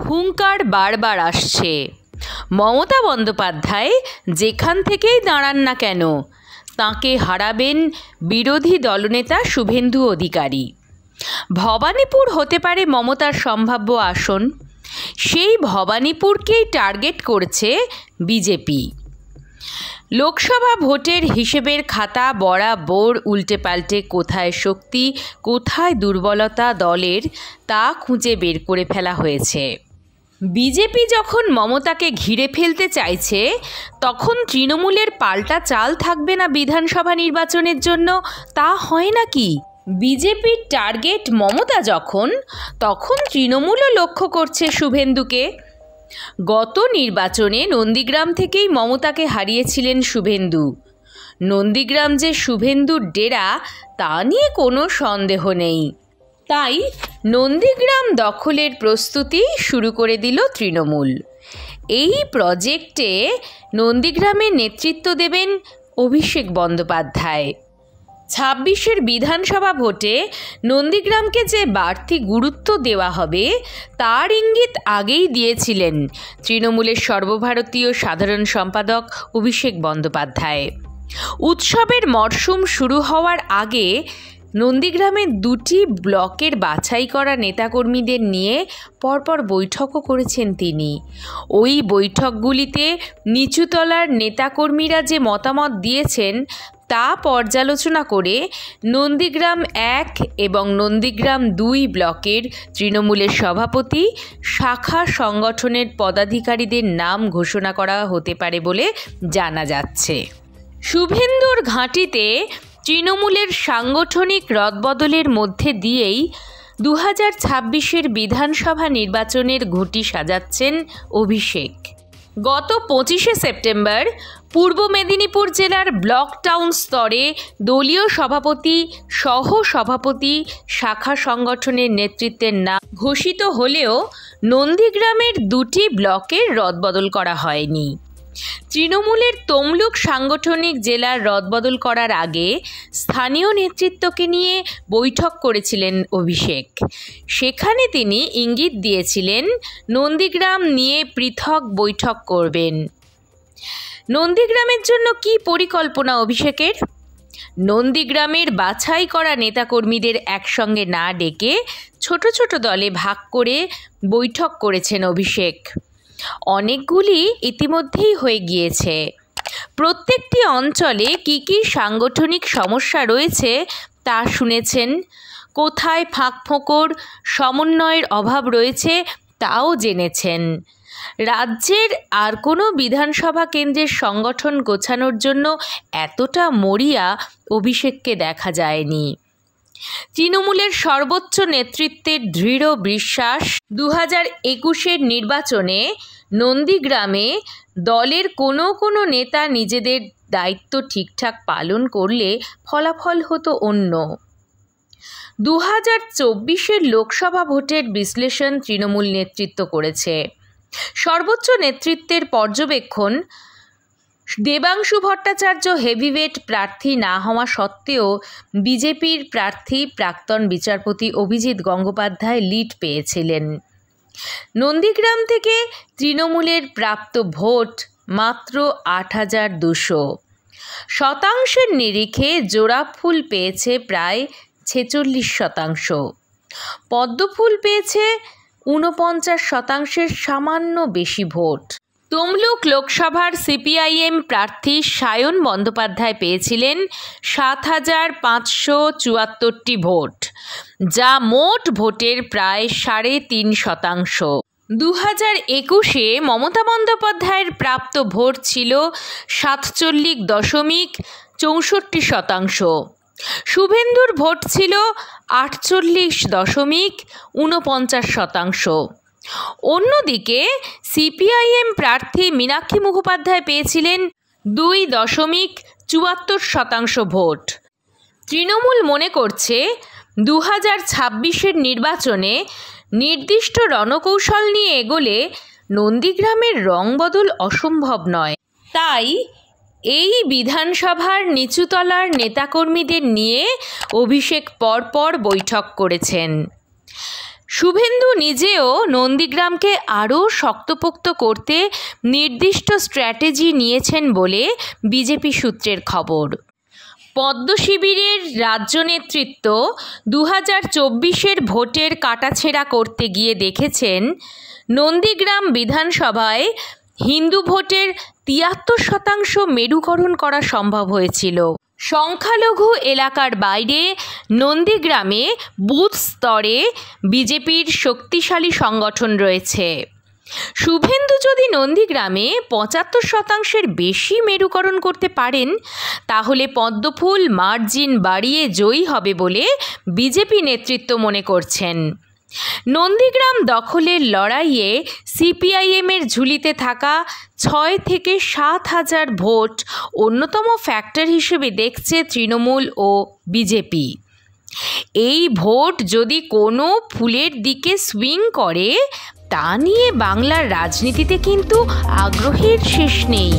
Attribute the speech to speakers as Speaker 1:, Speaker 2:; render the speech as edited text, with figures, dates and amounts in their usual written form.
Speaker 1: হুঙ্কার বারবার আসছে, মমতা বন্দ্যোপাধ্যায় যেখান থেকেই দাঁড়ান না কেন তাঁকে হারাবেন বিরোধী দলনেতা শুভেন্দু অধিকারী। ভবানীপুর হতে পারে মমতার সম্ভাব্য আসন, সেই ভবানীপুরকেই টার্গেট করছে বিজেপি। লোকসভা ভোটের হিসেবের খাতা বরাবর উল্টে পাল্টে কোথায় শক্তি কোথায় দুর্বলতা দলের তা খুঁজে বের করে ফেলা হয়েছে। বিজেপি যখন মমতাকে ঘিরে ফেলতে চাইছে তখন তৃণমূলের পাল্টা চাল থাকবে না বিধানসভা নির্বাচনের জন্য, তা হয় নাকি? বিজেপির টার্গেট মমতা তখন তৃণমূলও লক্ষ্য করছে শুভেন্দুকে। গত নির্বাচনে নন্দীগ্রাম থেকেই মমতাকে হারিয়েছিলেন শুভেন্দু। নন্দীগ্রাম যে শুভেন্দুর ডেরা তা নিয়ে কোনো সন্দেহ নেই। তাই নন্দীগ্রাম দখলের প্রস্তুতি শুরু করে দিল তৃণমূল। এই প্রজেক্টে নন্দীগ্রামের নেতৃত্ব দেবেন অভিষেক বন্দ্যোপাধ্যায়। 26-এর বিধানসভা ভোটে নন্দীগ্রামকে যে বাড়তি গুরুত্ব দেওয়া হবে তার ইঙ্গিত আগেই দিয়েছিলেন তৃণমূলের সর্বভারতীয় সাধারণ সম্পাদক অভিষেক বন্দ্যোপাধ্যায়। উৎসবের মরশুম শুরু হওয়ার আগে নন্দীগ্রামের 2টি ব্লকের বাছাই করা নেতাকর্মীদের নিয়ে পরপর বৈঠকও করেছেন তিনি। ওই বৈঠকগুলিতে নিচুতলার নেতাকর্মীরা যে মতামত দিয়েছেন তা পর্যালোচনা করে নন্দীগ্রাম 1 এবং নন্দীগ্রাম 2 ব্লকের তৃণমূলের সভাপতি শাখা সংগঠনের পদাধিকারীদের নাম ঘোষণা করা হতে পারে বলে জানা যাচ্ছে। শুভেন্দুর ঘাঁটিতে তৃণমূলের সাংগঠনিক রদবদলের মধ্যে দিয়েই 2026-এর বিধানসভা নির্বাচনের ঘুঁটি সাজাচ্ছেন অভিষেক। গত 25শে সেপ্টেম্বর পূর্ব মেদিনীপুর জেলার ব্লক টাউন স্তরে দলীয় সভাপতি সহ সভাপতি শাখা সংগঠনের নেতৃত্বের নাম ঘোষিত হলেও নন্দীগ্রামের 2টি ব্লকের রদবদল করা হয়নি। তৃণমূলের তমলুক সাংগঠনিক জেলার রদবদল করার আগে স্থানীয় নেতৃত্বকে নিয়ে বৈঠক করেছিলেন অভিষেক। সেখানে তিনি ইঙ্গিত দিয়েছিলেন নন্দীগ্রাম নিয়ে পৃথক বৈঠক করবেন। নন্দীগ্রামের জন্য কি পরিকল্পনা অভিষেকের? নন্দীগ্রামের বাছাই করা নেতাকর্মীদের একসঙ্গে না ডেকে ছোট ছোট দলে ভাগ করে বৈঠক করেছেন অভিষেক। অনেকগুলি ইতিমধ্যেই হয়ে গিয়েছে। প্রত্যেকটি অঞ্চলে কি কি সাংগঠনিক সমস্যা রয়েছে তা শুনেছেন, কোথায় ফাঁকফোকর সমন্বয়ের অভাব রয়েছে তাও জেনেছেন। রাজ্যের আর কোনো বিধানসভা কেন্দ্রের সংগঠন গোছানোর জন্য এতটা মরিয়া অভিষেককে দেখা যায়নি। তৃণমূলের সর্বোচ্চ নেতৃত্বের দৃঢ় বিশ্বাস 2021-এর নির্বাচনে নন্দীগ্রামে দলের কোনো নেতা নিজেদের দায়িত্ব ঠিকঠাক পালন করলে ফলাফল হতো অন্য। 2024-এর লোকসভা ভোটের বিশ্লেষণ তৃণমূল নেতৃত্ব করেছে। সর্বোচ্চ নেতৃত্বের পর্যবেক্ষণ, দেবাংশু ভট্টাচার্য হেভিওয়েট প্রার্থী না হওয়া সত্ত্বেও বিজেপির প্রার্থী প্রাক্তন বিচারপতি অভিজিৎ গঙ্গোপাধ্যায় লিড পেয়েছিলেন। নন্দীগ্রাম থেকে তৃণমূলের প্রাপ্ত ভোট মাত্র 8200। শতাংশের নিরিখে জোড়াফুল পেয়েছে প্রায় 46%, পদ্মফুল পেয়েছে 49%, সামান্য বেশি ভোট। তমলুক লোকসভার সিপিআইএম প্রার্থী সায়ন বন্দ্যোপাধ্যায় পেয়েছিলেন 7574টি ভোট, যা মোট ভোটের প্রায় 3.5%। 2021-এ মমতা বন্দ্যোপাধ্যায়ের প্রাপ্ত ভোট ছিল 47.64%। শুভেন্দুর ভোট ছিল 48.49%। অন্যদিকে সিপিআইএম প্রার্থী মীনাক্ষী মুখোপাধ্যায় পেয়েছিলেন 2.74% ভোট। তৃণমূল মনে করছে 2026-এর নির্বাচনে নির্দিষ্ট রণকৌশল নিয়ে এগোলে নন্দীগ্রামের রংবদল অসম্ভব নয়। তাই এই বিধানসভার নিচুতলার নেতাকর্মীদের নিয়ে অভিষেক পরপর বৈঠক করেছেন। শুভেন্দু নিজেও নন্দীগ্রামকে আরও শক্তপোক্ত করতে নির্দিষ্ট স্ট্র্যাটেজি নিয়েছেন বলে বিজেপি সূত্রের খবর। পদ্ম শিবিরের রাজ্য নেতৃত্ব 2024-এর ভোটের কাটাছেঁড়া করতে গিয়ে দেখেছেন নন্দীগ্রাম বিধানসভায় হিন্দু ভোটের 73% মেরুকরণ করা সম্ভব হয়েছিল। সংখ্যালঘু এলাকার বাইরে নন্দীগ্রামে বুথ স্তরে বিজেপির শক্তিশালী সংগঠন রয়েছে। শুভেন্দু যদি নন্দীগ্রামে 75%-এর বেশি মেরুকরণ করতে পারেন তাহলে পদ্মফুল মার্জিন বাড়িয়ে জয়ী হবে বলে বিজেপি নেতৃত্ব মনে করছেন। নন্দীগ্রাম দখলের লড়াইয়ে সিপিআইএমের ঝুলিতে থাকা 6 থেকে 7 হাজার ভোট অন্যতম ফ্যাক্টর হিসেবে দেখছে তৃণমূল ও বিজেপি। এই ভোট যদি কোনো ফুলের দিকে সুইং করে তা নিয়ে বাংলার রাজনীতিতে কিন্তু আগ্রহের শেষ নেই।